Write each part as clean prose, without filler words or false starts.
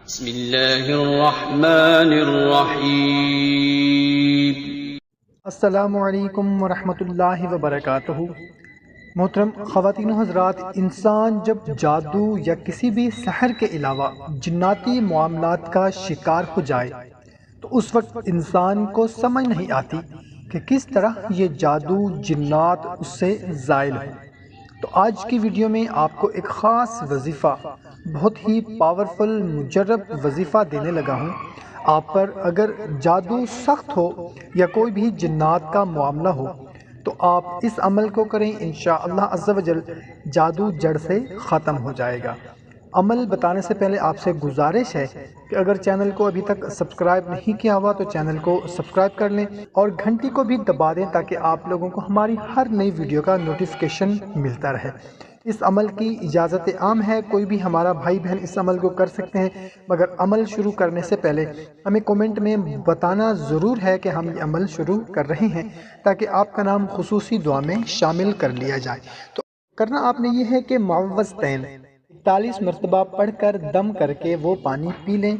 بسم اللہ الرحمن الرحیم۔ السلام علیکم ورحمۃ اللہ وبرکاتہ۔ محترم خواتین و حضرات، انسان جب جادو یا کسی بھی سحر کے علاوہ جناتی معاملات کا شکار ہو جائے تو اس وقت انسان کو سمجھ نہیں آتی کہ کس طرح یہ جادو جنات اس سے زائل ہو۔ تو آج کی ویڈیو میں آپ کو ایک خاص وظیفہ، بہت ہی پاورفل مجرب وظیفہ دینے لگا ہوں۔ آپ پر اگر جادو سخت ہو یا کوئی بھی جنات کا معاملہ ہو تو آپ اس عمل کو کریں، انشاءاللہ عز و جل جادو جڑ سے ختم ہو جائے گا۔ عمل بتانے سے پہلے آپ سے گزارش ہے کہ اگر چینل کو ابھی تک سبسکرائب نہیں کیا ہوا تو چینل کو سبسکرائب کر لیں اور گھنٹی کو بھی دبا دیں تاکہ آپ لوگوں کو ہماری ہر نئی ویڈیو کا نوٹیفیکیشن ملتا رہے۔ اس عمل کی اجازت عام ہے، کوئی بھی ہمارا بھائی بہن اس عمل کو کر سکتے ہیں، مگر عمل شروع کرنے سے پہلے ہمیں کومنٹ میں بتانا ضرور ہے کہ ہم یہ عمل شروع کر رہے ہیں تاکہ آپ کا نام خصوصی دعا میں شامل کر لیا جائے۔ تو کرنا آپ نے یہ ہے کہ معوذتین 41 مرتبہ پڑھ کر دم کر کے وہ پانی پی لیں،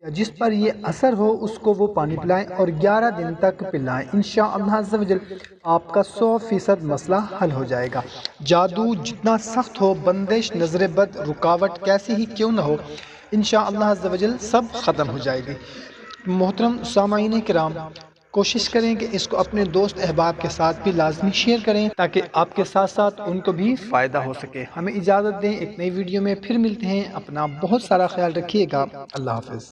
یا جس پر یہ اثر ہو اس کو وہ پانی پلائیں اور 11 دن تک پلائیں۔ انشاءاللہ عز و جل آپ کا 100% مسئلہ حل ہو جائے گا۔ جادو جتنا سخت ہو، بندش، نظر بد، رکاوٹ کیسی ہی کیوں نہ ہو، انشاءاللہ عز و جل سب ختم ہو جائے گی۔ محترم سامعین کرام، کوشش کریں کہ اس کو اپنے دوست احباب کے ساتھ بھی لازمی شیئر کریں تاکہ آپ کے ساتھ ساتھ ان کو بھی فائدہ ہو سکے۔ ہمیں اجازت دیں، ایک نئی ویڈیو میں پھر ملتے ہیں۔ اپنا بہت سارا خیال رکھیے گا۔ اللہ حافظ۔